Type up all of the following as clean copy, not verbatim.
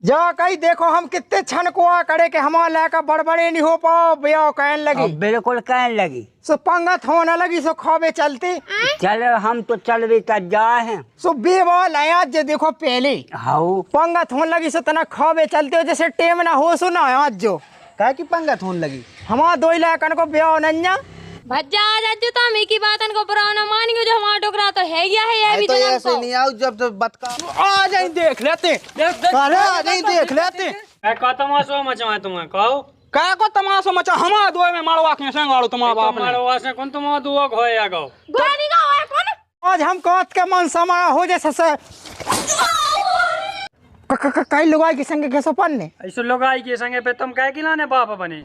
जा कही देखो हम कितने छन को करे के हमारा लायका बड़बड़े नहीं हो पाओ ब्याह कहन लगी। बिल्कुल कहने लगी। सो पंगत होने लगी सो खौबे चलते चल हम तो चल रही जा है सो बेवाल है आज जे देखो पहले हाउ पंगत होने लगी सो तना खौबे चलते हो जैसे टेम ना हो सो ना आज जो क्या की पंगत होने लगी। हमारा दो लायकन को ब्याह नन्या भज्जा आ जाती तो हम की बातन को पुराना मानेंगे जो हमारा टोकरा तो है या है ये भी तो जन्म ऐसे को नहीं आओ जब तो बतका आ जाए देख लेते अरे आ जाए देख लेते का तमाशा मचा है तुम्हें कहो क्या को तमाशा मचा हमारा दो में मारवा के संगाड़ो तुम्हारा बाप ने मारो वासे कौन तुम दुआ खोया गो गोनी का है कौन आज हम कहत के मन समा हो जैसे से कई लुगाई के संगे कैसे पन्ने ऐसे लोग आई के संगे पे तुम कह खिलाने बाप बने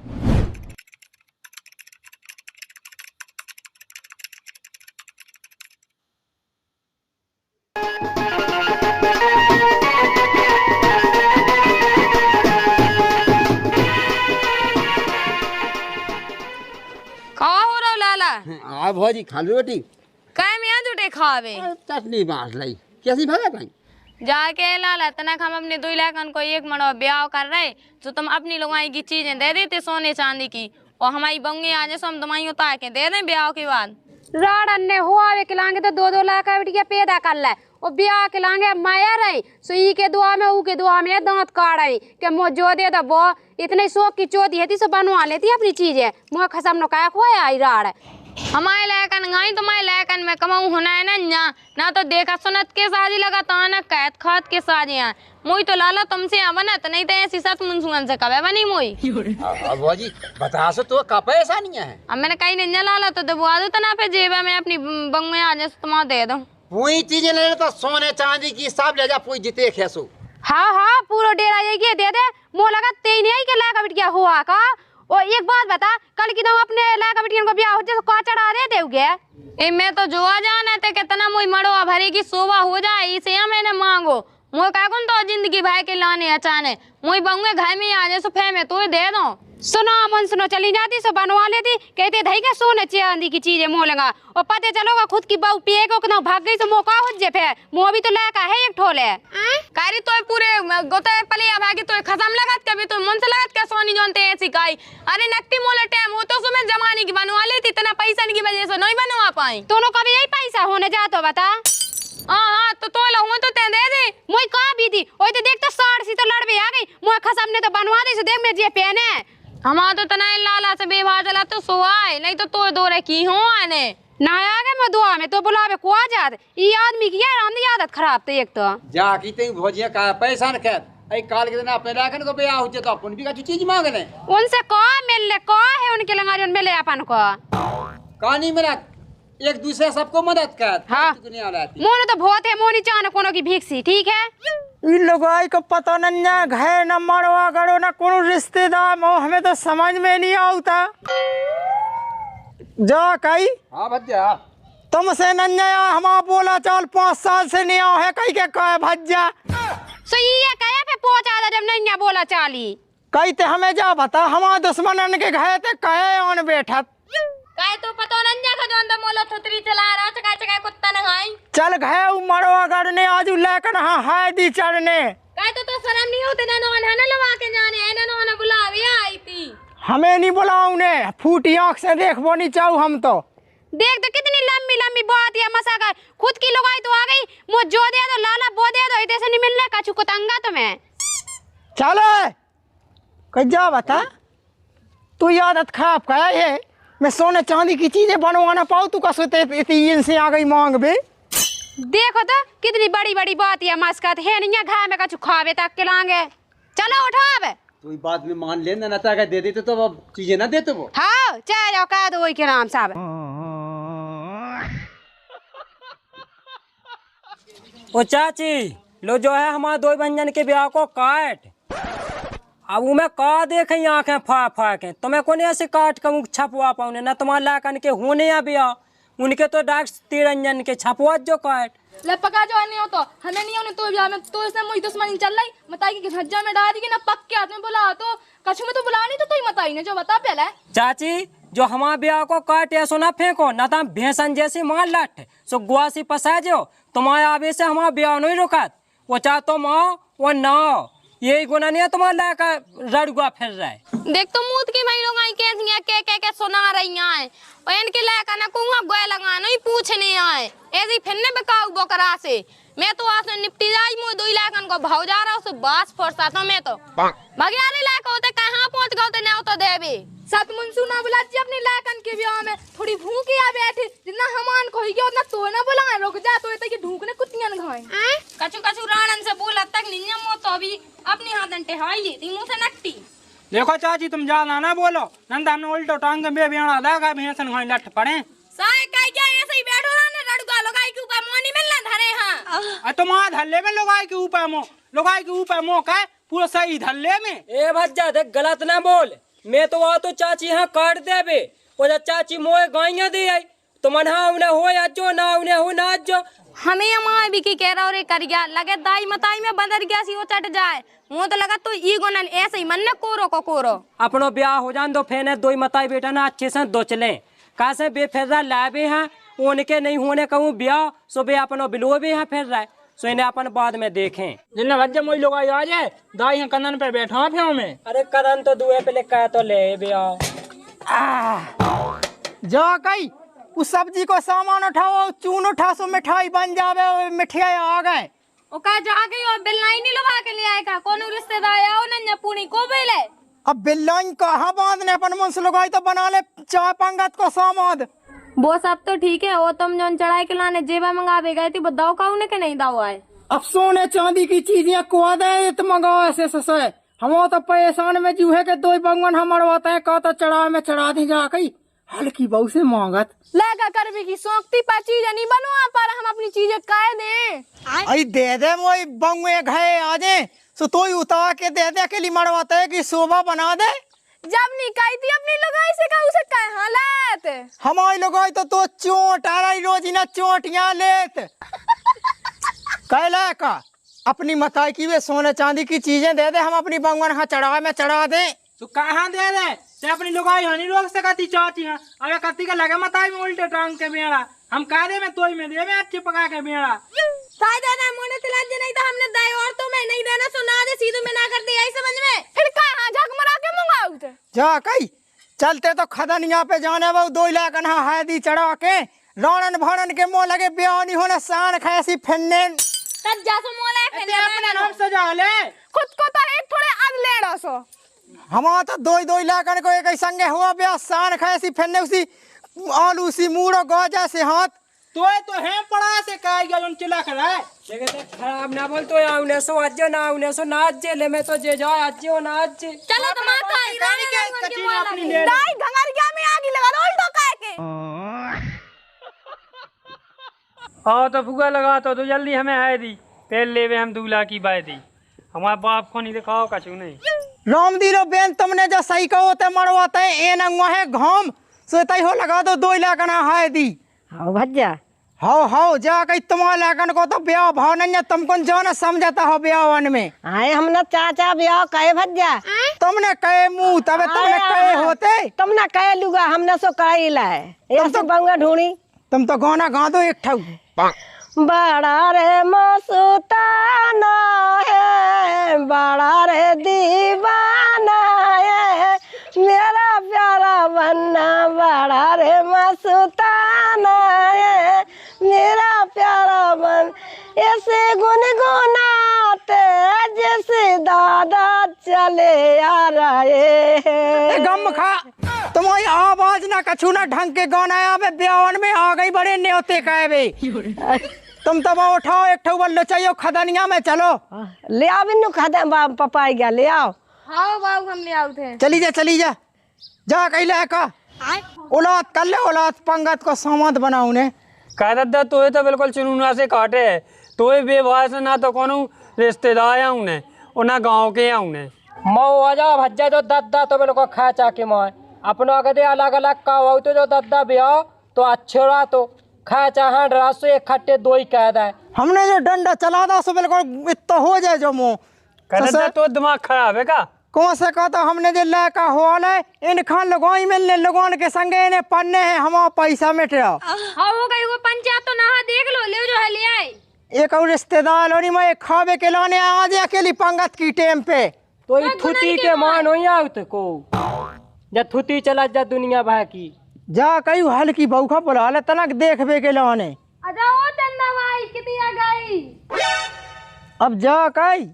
का हो रहा लाला आ भौजी खा लो रोटी काय में जुटे खावे चटनी बांस लाई कैसी भागा भाई जाके लाला तनक हम अपने दो लाखन को एक मड़ो ब्याह कर रहे तो तुम अपनी लोगाई की चीजें दे देते सोने चांदी की और हमारी बंगे आ जाए सो हम तुम्हारी उतार के दे दें ब्याह के बाद राड अन्ने हुआ वे किलांगे तो 2-2 लाख का बिटिया पैदा कर ले और ब्याह किलांगे माया रही सो ई के दुआ में ऊ के दुआ में दांत काट रही के मो जो दे दो वो इतने शौक की चोदी है सो बनवा लेती अपनी चीजें मुझे खसम नो काय खोया आई राड हमारे लायकन गाई तुम्हारे लायकन में कमाऊ होना है ना तो देखा सुनत के शादी लगा तो ना कैद खात के शादी मोई तो लाला तुमसे बनत नहीं तो ऐसी सत मुंसुगन से कबे बनी मोई भौजी बता सो तो का पैसा नहीं है। अब मैंने कहीं नहीं लाला तो दबवा दो तना पे जेबा में अपनी बंग में आ जाए तुम्हारा दे दो वही चीजें ले तो सोने चांदी की सब ले जा कोई जीते खेसो। हाँ हाँ पूरा डेरा ये दे दे मो लगा ते नहीं के लायक बिटिया हुआ का। और एक बात बता कल की तुम अपने लायक बिटिया को ब्याह हो जाए तो चढ़ा दे दोगे ए मैं तो जोआ जाना थे कितना मोई मड़ो भरे की शोभा हो जाए इसे मैंने मांगो मोई का कौन तो जिंदगी भाई के लाने अचानक मोई बंगे घर में आ जाए सो फे में तो दे दो सुनो मन सुनो चली जाती सो बनवा लेती कहते धई के सोने चांदी की चीजें मोह लगा और पते चलोगा खुद की बहू पिए को ना भाग गई तो मौका हो जे फिर मुंह भी तो लायक है एक ठोले कारी तो पूरे गोते पलिया भागी तो खसम लगत कभी तो मन से लगत के सोनी जानते ऐसी काई अरे नक्की मोले टाइम हो तो सुमे जमाने की बनवा लेती इतना पैसा की वजह से नहीं बनवा पाई दोनों का भी यही पैसा होने जा तो बता हाँ तो लहू तो ते दे दे मुई का भी दी ओए तो देख तो 60 सी तो लड़बे आ गई मुझे खसम ने तो बनवा दी सो देख मैं जे पहने हमारा तो तना लाला से बेवार चला तो सोआए नहीं तो दो रे की हो आने ना आ गए मैं दुआ में तो बुलावे को आ जात ये आदमी की यार आंधी आदत खराब तो एक तो जा की ते भौजिया का पैसा न खेत आई काल के दिन अपने लाखन को ब्याह हो तो अपन भी का चीज मांग ले उनसे का मिल ले का है उनके लंगा जो मिले अपन को कहानी मेरा एक दूसरे सबको मदद कर। हाँ मोने तो बहुत है मोनी चाहने कोनो की भीखसी ठीक है इन लोगाई को पता नन्या घे न मरवा गड़ो न कोनो रिश्तेदार मो हमें तो समझ में नहीं आता जा कई हाँ भज्जा तुमसे नन्या हमारा बोला चाल 5 साल से नहीं आओ है कई के कहे भज्जा सो ये कहे पे पहुंचा दे जब नहीं बोला चाली कई ते हमें जा बता हमारा दुश्मन के घे ते कहे ऑन बैठत काय तो पतो नन्या का जोन द मोलो थुतरी चला रहा चका चका कुत्ता न खाई चल घे मरवा गड़ने आज लेकर हाँ हाय दी चढ़ने काय तो शर्म नहीं होते ना न लवा के जाने है ना बुलावे आई थी हमें नहीं बुलाऊ ने फूटी आंख से देखबो नहीं चाहू हम तो देख तो कितनी लंबी लंबी बात है मसा का खुद की लुगाई तो आ गई मो जो दे दो लाला बो दे दो इधर से नहीं मिलने का चुकतंगा तुम्हें चल कज्जा बता तू आदत खराब का है मैं सोने चांदी की चीजें बनवाना पाऊँ तू कसोते इनसे आ गई मांग बे देखो तो कितनी बड़ी बड़ी बात है मस्कत है नहीं घर में कछु खावे तक के लांगे चलो उठा अब तो बात में मान लेना ना ताकि दे देते तो अब चीजें ना देते वो हाँ चाहे जाओ कह दो के नाम साहब ओ चाची लो जो है हमारे दो व्यंजन के ब्याह को काट अब मैं का देखे आंखें फा के तुम्हें कौन ऐसे काट कर छपवा पाऊने ना तुम्हारे लाकन के होने या ब्याह उनके तो डाक तिरंजन के छपवा जो काट लपका जो नहीं हो तो हमें नहीं होने तो ब्याह में तो इसने मुझे दुश्मनी चल रही बताई कि हज्जा में डाल दी कि ना पक्के हाथ में बुला तो कछु में तो बुला नहीं तो तू ही बताई ने जो बता पहले चाची जो हमारे ब्याह को काट ऐसो ना फेंको ना तो भैंसन जैसी मार लाट सो गुआ सी पसा जो तुम्हारे आवे से हमारा ब्याह नहीं रुका वो चाह तुम आओ वो ना आओ यही गुना नहीं है तुम्हारा लड़का रड़ुआ फिर रहा है। देख तो मूत की भाई लोग आई के सुना रही हैं और इनके लायक ना कुआ गोए लगाना ही पूछने आए ऐसी फिरने बेकाऊ बकरा से। मैं तो आज निपटी जाई मो 2 लाख को भाव जा रहा उसे बास फरसा तो मैं तो भगियारी लायक होते कहां पहुंच गए ना तो देवे सत मुंसू ना बुला जी अपनी लायकन के ब्याह में थोड़ी भूखी आ बैठे जितना हमान को ही गया उतना तो ना बुला रुक जा तो ये ढूंकने कुत्तियां न खाए कछु कछु राणन से बोला तक निन्या मो तो अभी अपनी हाथन टेहाई लेती मुंह से नकटी। देखो चाची तुम ज्यादा ना बोलो नंदा हमने उल्टो टांग में बेड़ा लगा भैंसन खाई लठ पड़े साए काई क्या ऐसे ही बैठो रहने रड़गा लगाई के ऊपर मोनी मिलना धरे हां तुम आ धल्ले में लगाई के ऊपर मो का पूरा सही धल्ले में। ए भज्जा देख गलत ना बोल मैं तो आ तो चाची यहाँ काट देबे और जब चाची मोए गाइयां दे आई तो मन हाँ उन्हें हो आजो ना उन्हें हो ना आजो हमें अम्मा भी की कह रहा और कर गया लगे दाई मताई में बंदर गया सी वो चट जाए मुंह तो लगा तो ई गोनन ऐसे ही मन ने कोरो अपनो ब्याह हो जान दो फेने 2 मताई बेटा ना अच्छे से दो चले कहा से बेफेरा लाबे हैं उनके नहीं होने कहूँ ब्याह सो बे अपनो बिलो भी यहाँ फिर रहा है सो इन्हें अपन बाद में देखें जिन्हें भज्जा मोई लोग आ जाए दाई यहाँ कनन पे बैठा फिर में अरे कनन तो दुए पे लेकर तो ले ब्याह जा कई उस सब्जी को सामान उठाओ चून उठा सो मिठाई बन जावे मिठाई आ गए ओ का जा गई और बिल्लाई नहीं लगा के ले आएगा कौन रिश्तेदार आओ नन्या पूनी को बेले अब बिल्लाई कहाँ बांधने अपन मुंस लगाई तो बना ले चाय पंगत को सामान वो सब तो ठीक है वो तुम जो चढ़ाई के लाने जेबा मंगावे गए थी बताओ का उन्हें के नहीं दाओ आए अब सोने चांदी की चीजें कुआ दे तो मंगाओ ऐसे ससे हम तो परेशान में जूहे के 2 बंगन हम मरवाते हैं का तो चढ़ा में चढ़ा दी जा कई हल्की बहू से मांगत लगा कर भी की सोखती पर चीज नहीं बनवा पर हम अपनी चीजें कह दें आई दे मोई बंगुए घए आजे सो तो उतार के दे के लिए मरवाते है कि शोभा बना दे जब निकाई थी अपनी लगाई से का उसे काय हालत हमारी लगाई तो चोट आ रही रोजी ना चोटियां लेत कहला का अपनी मताई की वे सोने चांदी की चीजें दे दे हम अपनी बंगन हाँ चढ़ा में चढ़ा दे तो कहाँ दे दे ते अपनी लुगाई हनी रोक से कती चाची है अबे कती का लगे मताई में उल्टे टांग के बेड़ा हम कायदे में तोई में दे में अच्छी पका के बेड़ा फायदा ना मोने तिलाज नहीं तो हमने दाई और तो मैं नहीं देना सुना दे सीधे में ना कर दिया इस समझ में फिर कहां झक मरा के मंगाऊ जा कई चलते तो खदनिया पे जाने वो 2 लाख ना हैदी चढ़ा के राणन भाणन के मुंह लगे ब्याह नहीं होने सान खैसी फिरने तब जा सो मोला के अपने नाम सजा ले खुद को तो एक थोड़े अग ले रसो हमारा तो 2 लाख को एक संगे हुआ ब्याह सान खैसी फिरने उसी आलू सी मूड़ो गाजा से हाथ तो है पड़ा से काय गल चिल्ला खड़ा है देखे ते खराब ना बोल तो आउने सो अज्जो ना आउने सो नाच जे ले में तो जे जाए अज्जो नाच चलो तो मां का रानी के कचीन अपनी ले दाई घंगरिया में आग लगा दो उल्टो काहे के हाँ तो फुगा लगा तो जल्दी हमें है दी तेल लेवे हम 2 लाख की बाय दी हमारे बाप को नहीं दिखाओ कछु नहीं राम दीरो बेन तुमने जो सही कहो ते मरवाते हैं ए नंगवा है घाम सो तई हो लगा दो 2 लाख ना है दी हाँ भज्जा हाउ जा कई तुम्हारे लाखन को तो ब्याह भाव नहीं तुमको जो न समझता हो ब्याहन में आए हमने चाचा ब्याह कहे भज्जा तुमने कहे मुंह तबे तुमने कहे होते तुमने कहे लुगा हमने सो कहे लाए एक तो बंगा ढूंढी तुम तो गाना गा दो एक ठऊ बड़ा रे मस्ताना है बड़ा रे दीवाना है मेरा प्यारा बन्ना बड़ा रे मस्ताना है मेरा प्यारा बन ऐसे गुनगुनाते जैसे दादा चले आ रहे हैं गम खा तुम्हारी आवाज ना कछु ना ढंग के गाना आवे ब्याहन में आ गई बड़े न्योते कहवे तुम तो वो उठाओ एक ठो बल्लो चाहिए खदनिया में चलो ले आओ बिन्नू खदन पपाई गया ले आओ हाँ बाबू हम ले आउ थे चली जा कहीं ले का औलाद कर ले औलाद पंगत को सामंत बनाऊ ने कह दद्दा तो तो बिल्कुल चुनूना से काटे है तो बेवास ना तो कोनो रिश्तेदार आऊँ ने और ना गाँव के आऊँ ने मऊ आ जा भज्जा जो दद्दा तो बिल्कुल खा चा के माए अपनो अगदे अलग अलग का हो तो जो दद्दा ब्याह तो अच्छे रहा तो खा चाह रासो एक खट्टे 2 ही कहदा है हमने जो डंडा चला दा सो बिल्कुल इतना हो जाए जो मुँह कह तो दिमाग खराब है का कौन से कहता हमने जो लड़का हुआ है इन खान लगवाई मिलने लगवान के संगे इन्हें पढ़ने हैं हमारा पैसा मिट रहा हाँ हो गई वो पंचायत तो नहा देख लो ले जो है ले आए एक और रिश्तेदार और मैं खावे के लाने आ जाए अकेली पंगत की टेम पे। तो ये थुती के मान हो आउत को जब थुती चला जा दुनिया भर की। जा कई हल्की बौखा बुला ले तनक देखबे के लाने। अजाओ चंदा भाई कितनी आ गई। अब जा कई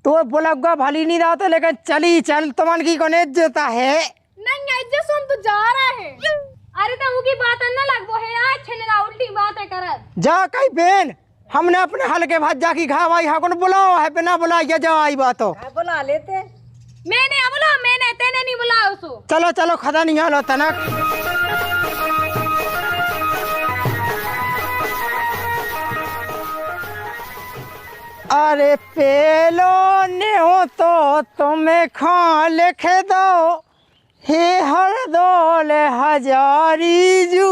तो बुलगुआ भली नहीं रहता लेकिन चली चल तुमन की कोने इज्जत है। नहीं इज्जत सुन तू जा रहा है। अरे तो की बात न लगबो है आज छनेरा उल्टी बातें करत। जा कई बेन हमने अपने हल्के भज्जा की घावाई हाकुन बुलाओ है बिना बुलाइए जा आई बातो। बुला लेते। मैंने बोला मैंने तेने नहीं बुलाया उसको। चलो चलो खदा नहीं हालो तनक। अरे पेलो ने हो तो तुम्हें खा लिखे दो हे हर दौले हजारी जू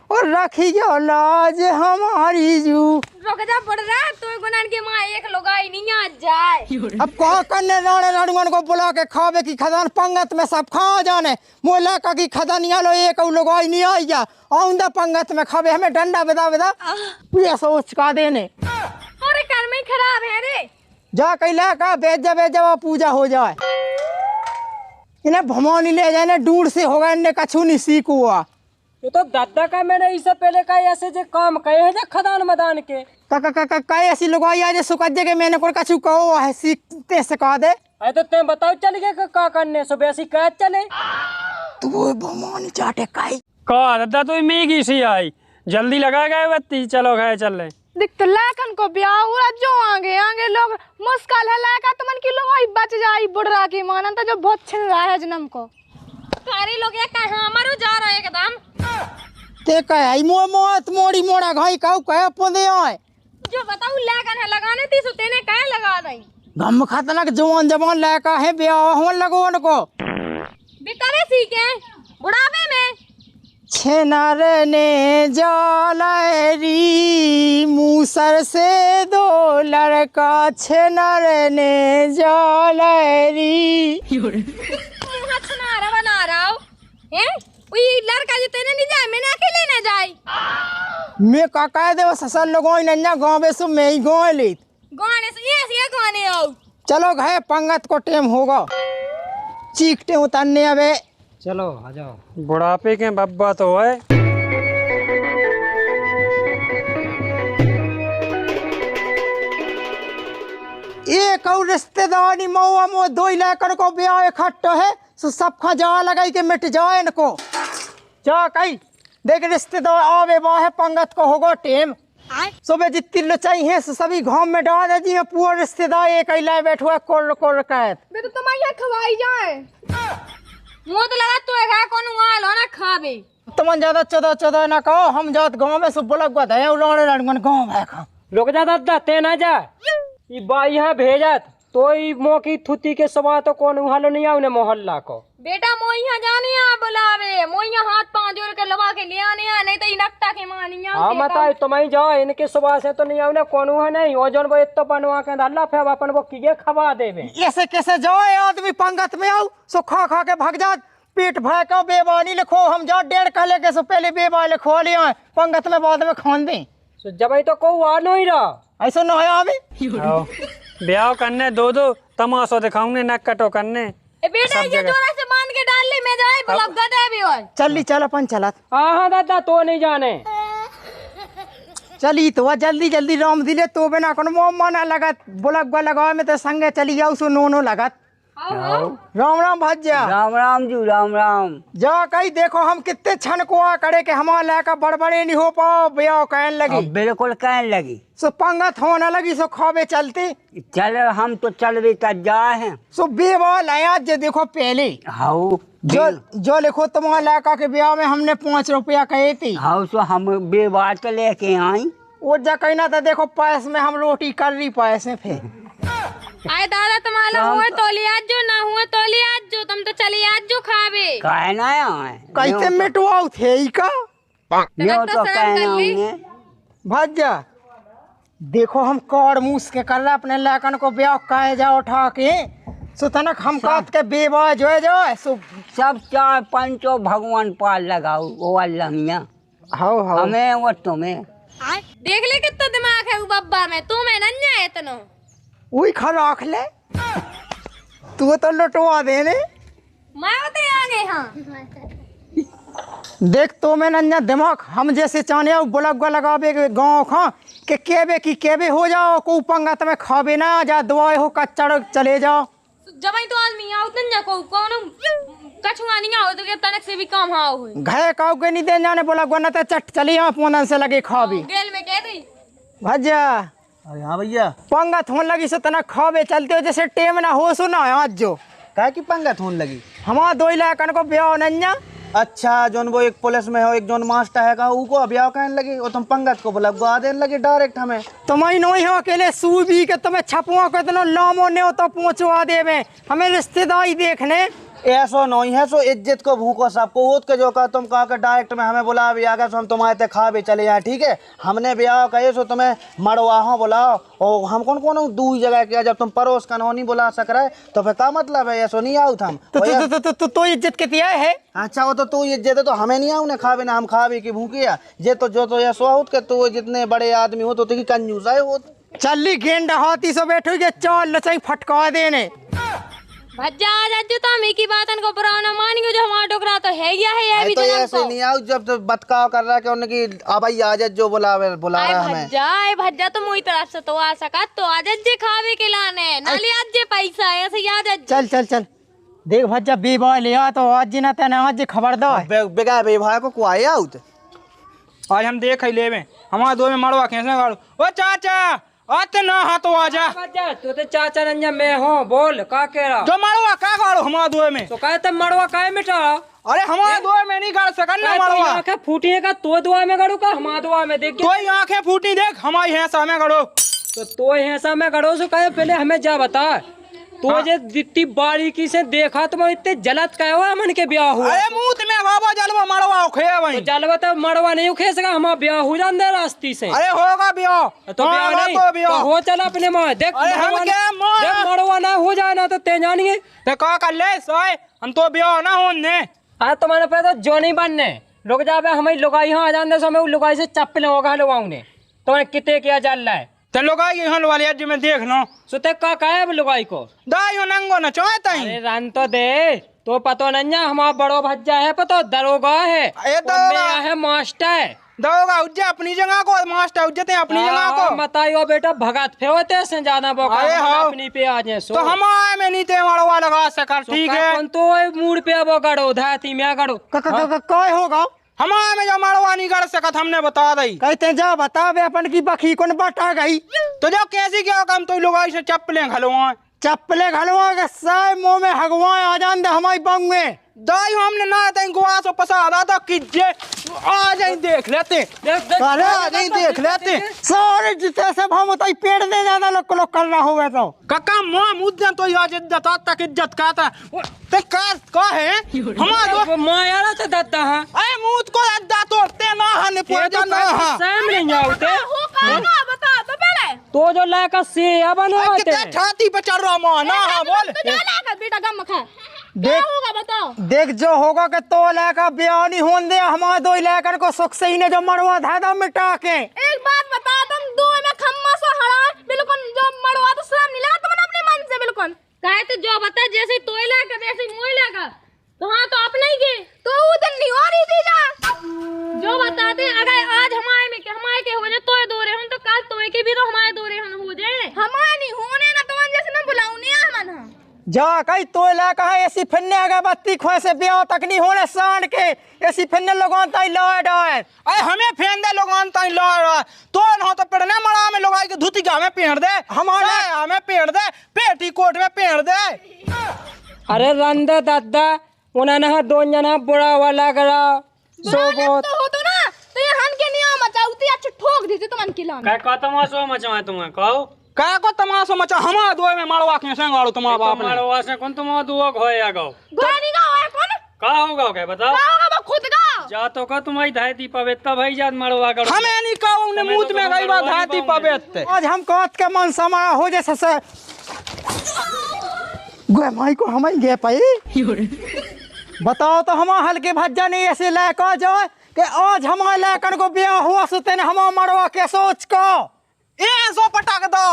और रखियो लाज हमारी जू। रुक जा पड़ रहा तो गुनान के मां एक लोगाई नहीं आ जाए। अब कहा करने राणे राणुअन को बुला के खावे की खदान पंगत में सब खा जाने मोला का की खदानिया लो एक लोग आई नहीं आई जा आउंदा पंगत में खावे हमें डंडा बदा बदा ये सोच का देने। अरे कर में खराब है रे। जा कैला का बेजा पूजा हो जाए इन्हें भमोनी ले जाने दूर से होगा इन्हें कछु नहीं सीख हुआ। ये तो दादा का मैंने इससे पहले का ऐसे जो काम कहे हैं खदान मदान के का ऐसी लोग आई आज सुकजे के मैंने कोई कछु कहो है सीखते सिखा दे। अरे तो ते बताओ चल गए का करने सुबह ऐसी कह चले तू भमोनी चाटे काई का दादा तो मैगी सी आई जल्दी लगा गए बत्ती चलो गए चल रहे। दिख तो लाकन को ब्याह हुआ जो आगे आगे लोग मुस्काल है लाका तुमन की लोग आई बच जाई बुढ़रा की मानन तो जो बहुत छिन रहा है जन्म को। सारे लोग ये कहां हमारो जा रहा है एकदम। ते कहे मो मोत मोड़ी मोड़ा घाई काऊ कहे पोदे आए जो बताऊं लाकन है लगाने थी सो तेने काहे लगा दई। गम खतरनाक जवान जवान लाका है ब्याह हो लगो उनको बिकरे सीखे बुढ़ापे में। छेनर ने जालरी मूसर से दो लड़का छेनर ने जालरी। छनारा बना रहा हो हैं ओई लड़का जो तेने नहीं जाए मैंने अकेले ना जाए। मैं का कह दे ससल लोगों नन्या गांव से मैं ही गांव ली गाने से ये गाने आओ। चलो घे पंगत को टेम होगा चीखते उतरने अबे चलो आ जाओ। बुढ़ापे के बब्बा तो है। एक और रिश्तेदारी मऊआ मो दो लेकर को ब्याह इकट्ठा है सो सब खा जा लगाई के मिट जाए इनको। जा कई देख रिश्तेदार आवे है पंगत को होगा टेम सुबह जितनी लो चाहिए सभी गांव में डाल जी में पूरा रिश्तेदार एक लाए बैठो है कोर कोर कैद मैं तो तुम्हारी खवाई जाए मुंह तो लगा तू है कौन आलो ना खाबे। तुम ज्यादा चौदह ना कहो हम जात गांव में सब बोला गवा है उलाड़े लड़गन गांव है खा रुक जा दादा ते ना जा ई बाई यहाँ भेजत तो ई मोकी थुती के सवा तो कौन हालो नहीं आउने मोहल्ला को। बेटा मोइया जाने आ बुलावे मोइया हाथ पांव जोड़ के लगा के ले आने आ नहीं तो इनकटा के मानिया। हां मताई तुम्हें जाओ इनके सुबह से तो नहीं आउने कौन है नहीं ओ जन वो इत्तो बनवा के अल्लाह फे अपन वो किए खवा देवे। ऐसे कैसे जाओ आदमी पंगत में आओ सो खा खा के भाग जात पेट भर के बेबानी लिखो हम जा 1.5 कले के से पहले बेबा लिखो लिया पंगत में बाद में खान दे सो जब तो को आ नहीं रहा ऐसा ना आवे ब्याह करने दो तमाशा दिखाऊंगे नक कटो करने। ए बेटा ये जोरा से बांध के डाल ले मैं जाए बलब गदा भी और चली चल अपन चलत। हां दादा तो नहीं जाने चली तो जल्दी जल्दी राम दिले तो बिना कोनो मोह माना लगत बुलगवा लगावे में तो संगे चली जाऊ सो नोनो लगत। राम राम भज्जा राम राम जी राम राम। जा कहीं देखो हम कितने छन को आ करे के हमारा लायका बड़बड़े नहीं हो पाओ ब्याह कहने लगी बिल्कुल कहने लगी सो पंगत होने लगी सो खावे चलते चल हम तो चल रही तब जाए हैं सो बेवाल आया जे देखो पहले हाउ जो लिखो तुम्हारा लायका के ब्याह में हमने 5 रुपया कहे थे हाउ सो हम बेबात लेके आई वो जा कहना था देखो पैस में हम रोटी कर रही पैसे फिर आए दादा तुम्हारा हुआ तोली आज जो ना हुआ तोली आज जो तुम तो चली आज जो खावे कहना है कैसे मिटवाओ थे ई का यो तो कहना है भज्जा देखो हम कौड़ मूस के कर रहे अपने लायकन को ब्याह कहे जा उठा के सो तनक हम काट के बेबा जो सो सब 4-5 भगवान पाल लगाओ वो अल्लाह मियाँ हाउ हाउ हमें वो तुम्हें देख ले कितना दिमाग है वो बब्बा में, तू में नन्या है इतना। वही खा रख ले, तू तो लुटवा देने। मैं होते आगे हाँ। देख तो मैं नन्या दिमाग हम जैसे चाहने बुलगवा लगावे गाँव खा के केबे की केबे हो जाओ, को पंगा तुम्हें खाबे ना जा, दवाई हो कच्चड़ चले जाओ। जब तो आदमी आओ नन्या को कौन कछुआ नहीं आओ तो के तनक से भी कम आओ हुई। घे काऊ के नहीं दे जाने बुलगवा ना तो चट चली यहाँ पोनन से लगे खाबी। गेल में कह दी भज्जा अरे हाँ भैया, पंगा थोन लगी सो तना खाबे चलते हो जैसे टेम ना हो सुना आज जो काय की पंगा थून लगी। हमारा 2 लाख को ब्याह नन्या। अच्छा जोन वो एक पुलिस में हो, एक जोन मास्टर है का उको अभियाव कहने लगी, और तुम पंगत को बुलगवा देने लगे डायरेक्ट हमें। तुम्हें नहीं हो अकेले सूबी के तुम्हें छपुआ को इतना लामो ने तो पहुंचवा देवे, हमें रिश्तेदारी देखने। ऐसो नहीं है, सो इज्जत को भूखो सबको उठ के जो कहा तुम कहा के डायरेक्ट में हमें बुला भी आ गया, सो हम तुम्हारे ते खा भी चले जाए, ठीक है। हमने ब्याह कहे सो तुम्हें मड़वाहो बुलाओ, और हम कौन कौन दूर जगह किया, जब तुम पड़ोस का नहीं बुला सक रहे तो फिर क्या मतलब है, ऐसो नहीं आओ हम। तो इज्जत के दिया है। अच्छा वो तो तू इज्जत है तो हमें नहीं आऊ ना खावे ना, हम खावे की भूखिया ये तो जो तो ये सो के तू जितने बड़े आदमी हो तो कंजूस है वो। चली गेंडा हाथी से बैठो के चाल लचाई फटका देने। भज्जा आज जो तो हम की बातन को पुराना मानियो, जो हमारा टोकरा तो है या है ये भी तो ऐसे नहीं आओ जब तो बतकाव कर रहा है कि उनकी अबई आजत जो बुला रहा है हमें। भज्जा तो मोई तरफ से तो आ सका तो आजत जे खावे के लाने नाली आज जे पैसा ऐसे याद है। चल चल चल देख भज्जा बेबा ले आ तो आज ना तेने आज खबरदार बेगा बेभाई को कुआए आउत। आज हम देख ही लेवे हमारा 2 में मड़वा कैसे गाड़ो। ओ चाचा आते ना हाँ तो आजा। तू तो चाचा नन्या मैं हूँ, बोल का कह रहा। जो मड़वा का गाड़ो हमारा 2 में तो कहते मड़वा काहे मिटा। अरे हमारा 2 में नहीं गाड़ सकन ना मड़वा। आंखें फूटी है का तो दुआ में गड़ो का हमारा दुआ में देख। कोई आंखें फूटी देख हमारी हैसा में गड़ो। तो हैसा में गड़ो सो कहे पहले हमें जा बता, तो जे जितनी बारीकी से देखा तो इतने जलत कहे हो मन के ब्याह हुआ। अरे मुंह में बाबा जलवा मड़वा खे वहीं। तो जलवा तो मड़वा नहीं खे सका, हमारा ब्याह हो जान दे रास्ती से। अरे होगा ब्याह तो ब्याह नहीं तो हो चला अपने माँ देख। मड़वा ना हो जाए ना तो ते जानिए ते का कर ले सोए हम तो ब्याह ना होने। आज तुम्हारे पे तो जो नहीं बनने रुक जा, हमें लुगाई यहाँ आ जान दे, हमें लुगाई से चप्पल होगा लुगाऊने तो कितने किया जल रहा है। ते लुगाई की हल वाली आज में देख लो सुते का है लुगाई को दाई नंगो न चाहता ही। अरे रन तो दे तो पतो नन्या हमारा बड़ो भज्जा है, पतो दरोगा है, है मास्टर दरोगा उज्जा अपनी जगह को, मास्टर उज्जते अपनी जगह को। बताइयो बेटा भगत फेवते से ज्यादा बौका अपनी पे आ जाए तो हमारे में नहीं ते मड़वा लगा सकर, ठीक है। तो मूड पे वो गड़ो धाती में गड़ो काय होगा हमारे में जो मड़वा नहीं कर सकत हमने बता दी। कहते जा बता बे अपन की बखी कौन बटा गई तो जो कैसी क्या काम तो लोग ऐसे चप्पलें घलवा चप्पले घलवा के साय मुंह में हगवाए आ जान दे हमारी बंग में दाई हमने ना तई गोवा से पसादा था कि जे आ जाए देख लेते अरे आ जाए देख लेते सारे जिते सब हम तो पेड़ दे ज्यादा लोग कर रहा होगा तो काका मां मुद्दे तो आज इज्जत तक इज्जत कहता ते का है हमारा मां यार तो दत्ता है। अरे मुंह को दत्ता तोड़ते ना हने पूजा ना सामने जाओते हो कहना बता तो पहले तो जो लाका से बनवाते कितने छाती पे चढ़ रहा मां ना हां बोल तो जा लाकर बेटा गम खा देख होगा बताओ। देख जो होगा कि तो लाका ब्याह नहीं होने दे हमारे 2 लाख को सुख से ही ने जो मड़वा था मिटा के। एक बात बता तुम 2 में खम्मा से हड़ा बिल्कुल जो मड़वा तो शर्म नहीं लगा तुमने अपने मन से बिल्कुल कहे तो जो बता जैसे तोयला का वैसे मोयला का तो हाँ तो अपने ही के तो उधर नहीं हो रही थी जा जो बताते अगर आज हमारे के हो जाए तोय दो रहे हम तो कल तोय के भी तो हमारे दो रहे हम हो जाए। हमारे नहीं होने ना तुम जैसे ना बुलाऊ नहीं हमन जा कई तो लाका है ऐसी फिरने अगरबत्ती खोए से ब्याह तक नहीं होने सांड के ऐसी फिरने लोगों ताई लॉय डाय। अरे हमें फेंद दे लोगों ताई लॉय तो न तो पड़ने मड़ा में लोगाई के धुती का हमें पेड़ दे हमारे हमें पेड़ दे पेटी कोट में पेड़ दे। अरे रंदे दादा उन्होंने 2 जना बुरा वाला करा तो हो तो ना तो ये हन के नियम मचाउती अच्छा ठोक दी तुम मन किला काय का तमाशा मचाए तुम्हें कहो काय को तमाशा मचा हमारा 2 में मड़वा के संगाड़ो तुम्हारा बाप ने मड़वा से कौन तुम्हारा 2 होया गाओ गोनी गाओ है कौन का होगा क्या बताओ का होगा वो खुद गाओ जा तो का तुम्हारी धाती पवेत्ता भाई जात मड़वा करो हमें नहीं कहूं ने मुंह में गई बात धाती पवेत्ते आज हम कहत के मन समा हो जैसे से गे माई को हम गे पाई बताओ तो हम हल्के भज्जा नहीं ऐसे लायक जाए कि आज हमारे लड़कन को ब्याह हुआ सुते ने हमारा मरवा के सोच को ए सो पटाक दो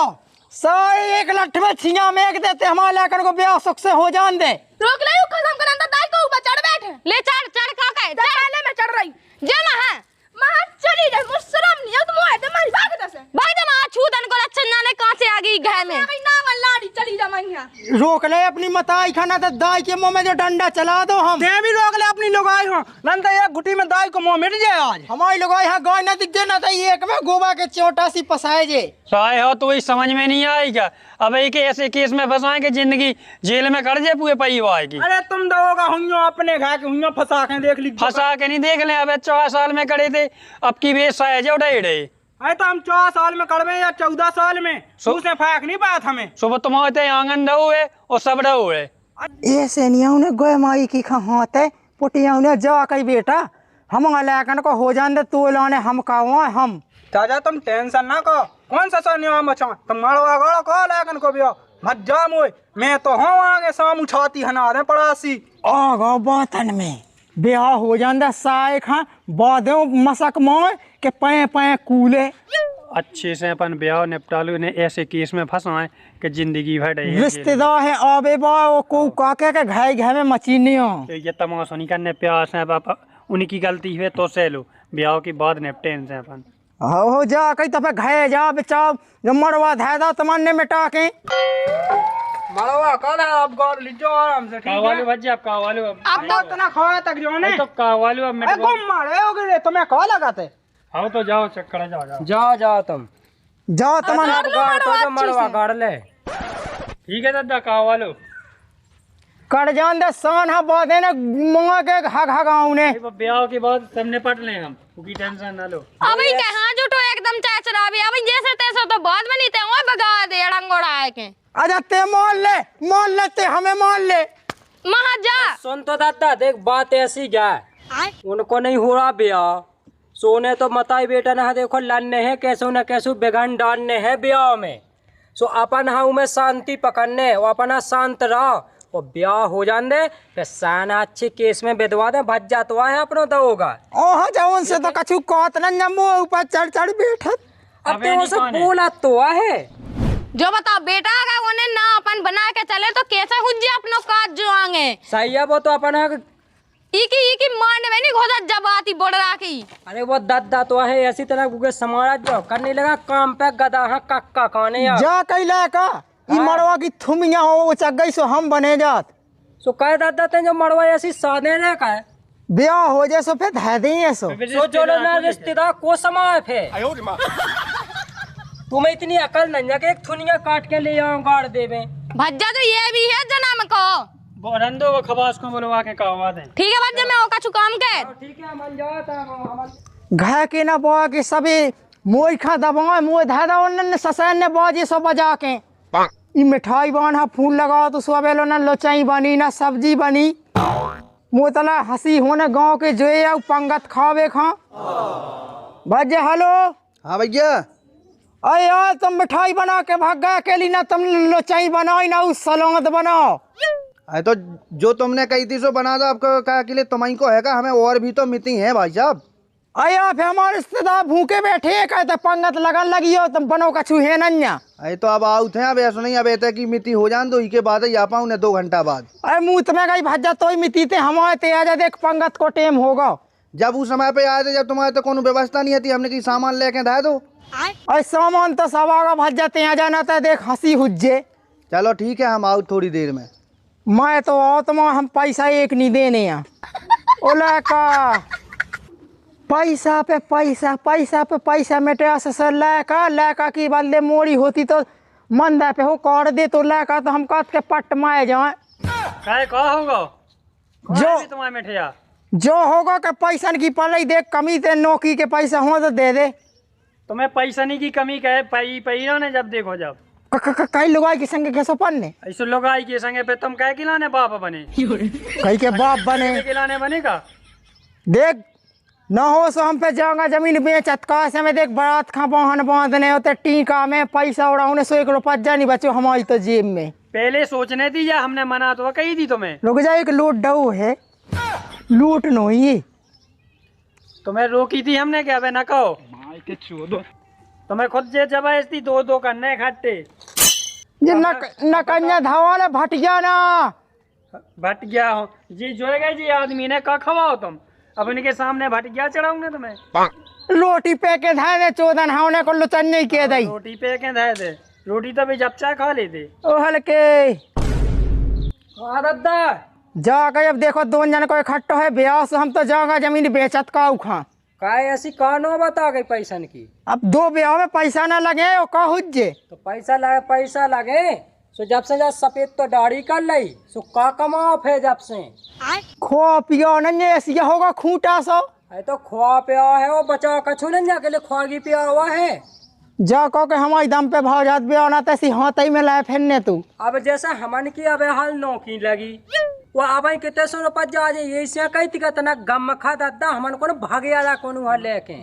सारे एक लठ में छिया में एक देते हमारे लड़कन को ब्याह सुख से हो जान दे। रोक ले खत्म कर अंदर दाई को ऊपर चढ़ बैठ ले चढ़ चढ़ का है पहले मैं चढ़ रही जमा है महा चली जा मुशरम नहीं है तुम आए तो मारी भाग दे से भाई जमा छूतन को लच्छन नाले कहां से आ गई घर में कहीं ना मन लाड़ी चली जा मैया रोक ले अपनी मताई खाना तो दाई के मुंह में जो डंडा चला दो हम ते भी रोक ले अपनी लुगाई हो नंदा एक गुटी में दाई को मुंह मिट जाए आज हमारी लोग यहाँ गाय न दिख ना तो एक में गोबा के चोटा सी पसाए जे साए हो तो वही समझ में नहीं आएगा। अब एक ऐसे केस में फंसाए कि जिंदगी जेल में कट जाए पूरे परिवार की। अरे तुम दोगा हुइयो अपने घर के हुइयो फंसा के देख ली फंसा के नहीं देख ले। अब 4 साल में करे थे अब की बेस साए जो डे अरे तो हम 4 साल में करवे या 14 साल में उसने फाक नहीं पाया हमें सुबह तुम्हारे आंगन रहो है और सब रहो है ऐसे नहीं ने गोय माई की खाते पुटिया ने जा कई बेटा हम लैकन को हो जान दे तू लाने हम कहवा हम चाचा तुम टेंशन ना को कौन सा सनिया मचा तुम मड़वा गड़ो को लैकन को बियो मत जा मोय मैं तो हूं आगे शाम उछाती हना दे पड़ासी आगा बातन में ब्याह हो जान दे साए खा बादे मसक मोय के पै पै कूले अच्छे से अपन ब्याह निपटालू ने ऐसे केस में फंसाए कि जिंदगी भर रही रिश्तेदार है आबे बा को काके के घाय घाय में मचीनियो ये तमाशा नहीं करने प्यास है पापा उनकी गलती है तो सह लो ब्याह की बाद निपटे इनसे अपन हो जा कई तब घाय जा बचाओ जो मरवा धादा तमन्ने मिटा के मड़वा कल है अब गौर लीजो आराम से ठीक है कावालू भज्जी आप कावालू अब तो इतना खाया तक जो ने तो कावालू अब ए गुम मारे हो गए तुम्हें कह लगाते हाँ तो जाओ चक्कर जाओ जाओ जाओ तुम जाओ तमन तो मरवा गाड़ ले ठीक है दादा कावालू कट जान दे सान हा बादे ने मुंगा के हग हगाऊ ने ब्याह के बाद सब निपट ले हम की टेंशन ना लो अबे कहां जुटो एकदम चचरा भी अबे जैसे तैसे तो बहुत बनी ते ओए भगा दे अड़ंगोड़ा है के आजा ते मान लेते हमें मान ले महाजा सुन तो दादा देख बात ऐसी जाए उनको नहीं हो रहा ब्याह सोने तो मताई बेटा ना देखो लड़ने है कैसो न कैसो बेगान डालने है ब्याह में सो अपन हाँ में शांति पकड़ने और अपना शांत रहो और ब्याह हो जान दे फिर साना अच्छे केस में बेदवा दे भज जाता है अपनो तो होगा ओह जाऊन से तो कछु कहत न नमो ऊपर चढ़ चढ़ बैठत अब तो सब बोला तो है जो बताओ बेटा अगर उन्हें ना अपन बना के चले तो कैसे हुज्जे अपनो काज जो आगे सही है वो तो अपना इकी मांड में नहीं घोदा जब आती बोल रहा की अरे वो दादा तो है ऐसी तरह गुगे समारा जो करने लगा काम पे गदा हाँ कक्का खाने जा कैला का ई मरवा की थुमिया हो चक गई सो हम बने जात सो कह दादा ते जो मरवा ऐसी सादे ने का ब्याह हो जाए सो फिर धै दी है सो चलो ना रिश्तेदार को समाए फिर तुम्हें इतनी अकल नहीं है कि एक थुनिया काट के ले आऊं गाड़ देवे भज्जा तो ये भी है जन्म को रंदो को खबास को बुलवा के कहवा दे ठीक है भज्जा मैं ओका काम के ठीक है मन जाता घा के ना बो के सभी मोई खा दबा मोई धादा उन ससैन ने बाजी सो बजा के ई मिठाई बांधा फूल लगाओ तो सुबह ना लोचाई बनी ना सब्जी बनी मोतला हंसी होने गांव के जो या पंगत खावे खा भज्जे हेलो हाँ भैया अरे यार तुम मिठाई बना के भाग गए अकेली ना तुम लोचाई बनाओ ना उस सलाद बनाओ अरे तो जो तुमने कही थी सो बना दो आपको कहा के लिए तुम्हारी को है का हमें और भी तो मिती हैं भाई साहब अरे आप हमारे रिश्तेदार भूखे बैठे हैं कहते पंगत लगन लगी हो तुम बनो कछु है नन्या अरे तो अब आओ थे अब ऐसा नहीं अब ऐसे की मिति हो जान दो इसके बाद ही आ पाऊँ 2 घंटा बाद अरे मुँह तुम्हें गई भज्जा तो ही मिती थे हमारे ते आजा देख पंगत को टेम होगा जब उस समय पे आए थे जब तुम्हारे तो कोनो व्यवस्था नहीं थी हमने की सामान लेके धा दो अरे सामान तो सब आगा भज्जा ते आ जाना था देख हंसी हुज्जे चलो ठीक है हम आओ थोड़ी देर में मैं तो आओ तुम हम पैसा एक नहीं देने ओला का पैसा पे पैसा मेटे सर लैका की बल्ले मोड़ी होती तो मंदा पे हो कर दे तो लैका तो हम कत के पट माए जाए का होगा जो तुम्हारे मिठिया जो होगा कि पैसा की पलाई देख कमी ते नौकरी के पैसा हो तो दे दे तुम्हें पैसा नहीं की कमी कहे पैरा ने जब देखो जब कई लुगाई के संगे कैसे पन्ने ऐसे लुगाई के संगे पे तुम कह खिलाने बाप बने कई के बाप बने खिलाने बनेगा देख न हो सो हम पे जाऊंगा जमीन बेचत का से में देख बारात खा बहन बांधने होते टीका में पैसा उड़ाने सो 1 रुपया नहीं बचो हमारी तो जेब में पहले सोचने दी या हमने मना तो कही थी तुम्हें रुक जा एक लूट डऊ है लूट नो ये तुम्हें रोकी थी हमने क्या बे, न कहो तुम्हें खुद से जबरदस्ती दो करने इकट्ठे। ये न कन्या धावाले भट गया ना। भट गया हो जी, जो गए जी आदमी ने का खवाओ तुम, अब इनके सामने भट गया चढ़ाऊंगे तुम्हें। रोटी पे के धाय ने चोदन हावने को लुचन नहीं के दई। रोटी पे के धाय दे, रोटी तो भी जब चाय खा लेते। ओ हलके दादा जा गए। अब देखो दो जन को इकट्ठो है ब्याह से, हम तो जागा जमीन बेचत का उखा काय ऐसी कानो बता गई पैसन की। अब दो ब्याह में पैसा ना लगे ओ का हुज्जे। तो पैसा लगे सो जब से जा सफेद तो दाढ़ी कर ली सो का कमाओ फिर जब से खो पियो नहीं ऐसी होगा खूंटा सो। अरे तो खुआ पिया है वो बचा कछु नहीं जाके लिए खुआगी पिया हुआ है। जा कहो के हमारे दम पे भाव जात ब्याह ना तैसी हाथ ही में लाए फिरने तू। अब जैसा हमन की अब हाल नौकी लगी वो अब कितने सौ रुपये जा ये से कही थी तना गम खा दादा हमन को भागे आला कौन हुआ लेके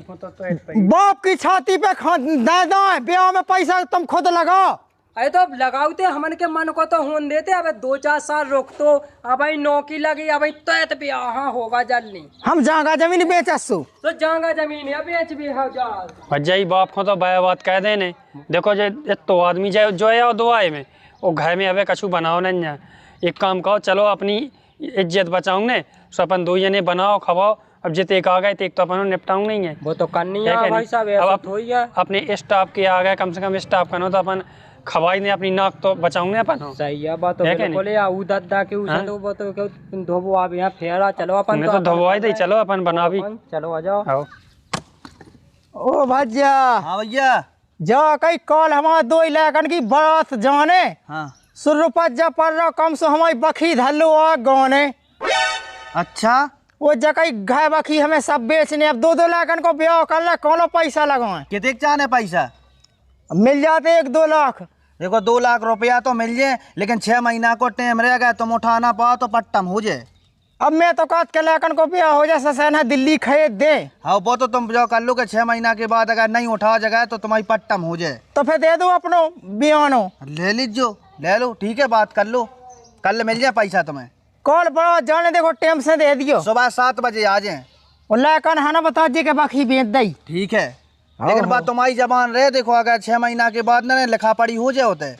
बाप की छाती पे दे दो ब्याह में पैसा तुम खुद लगाओ। अरे तो लगाओते हमन के मन को तो होन देते, अब 2-4 साल रोक तो अब नौकी लगी अब तो ब्याह होगा जल्दी। हम जागा जमीन बेचसु तो जागा जमीन बेच भी हो जाल भज्जाई बाप को तो बात कह देने। देखो जे तो आदमी जो है दो आए में वो घर में अबे कछु बनाओ नहीं है। एक काम करो चलो अपनी इज्जत बचाऊंगे सो अपन दो जने बनाओ खवाओ। अब जितने एक आ गए तो एक तो अपन निपटाऊंग नहीं है, वो तो करनी है भाई साहब। अब अपने स्टाफ के आ गए कम से कम स्टाफ करो तो अपन खवाई ने अपनी नाक तो बचाऊंगे अपन। सही है बात तो बिल्कुल है। ऊ दादा के उसे तो वो तो धोबो आप यहां फेरा चलो अपन तो धोवाई दे चलो अपन बना भी चलो आ जाओ। ओ भज्जा हाँ भैया जा कई कॉल हमारा 2 इलाकन की बात जाने। हाँ सुरपत जा पर रहा कम से हमारी बखी धल्लो आ गाने। अच्छा वो जकई घाय बखी हमें सब बेचने। अब 2-2 लाख को ब्याह कर ले कौन पैसा लगाए कितने चाहने पैसा मिल जाते 1-2 लाख। देखो 2 लाख रुपया तो मिल जाए लेकिन 6 महीना को टाइम रहेगा तुम उठाना पाओ तो पट्टम हो जाए। अब मैं तो कहत के लाखन को ब्याह हो जाए ससैना दिल्ली खरीद दे। हाँ वो तो तुम जो कर लो कि 6 महीना के बाद अगर नहीं उठा जगह तो तुम्हारी पट्टम हो जाए तो फिर दे दो अपनो बयानो। ले लीजिए ले लो ठीक है बात कर लो कल मिल जाए पैसा तुम्हें। कॉल बड़ा जाने देखो टाइम से दे दियो। सुबह 7 बजे आ जाए। लाखन हाना बता जी के बाकी बेच दई ठीक है लेकिन बात तुम्हारी जबान रहे। देखो अगर 6 महीना के बाद ना लिखा पढ़ी हो जाए होते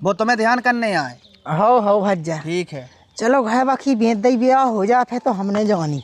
वो तुम्हें ध्यान करने आए। हो भज्जा ठीक है चलो घाय बाकी बेच दई ब्याह हो जा फिर तो हमने जानी।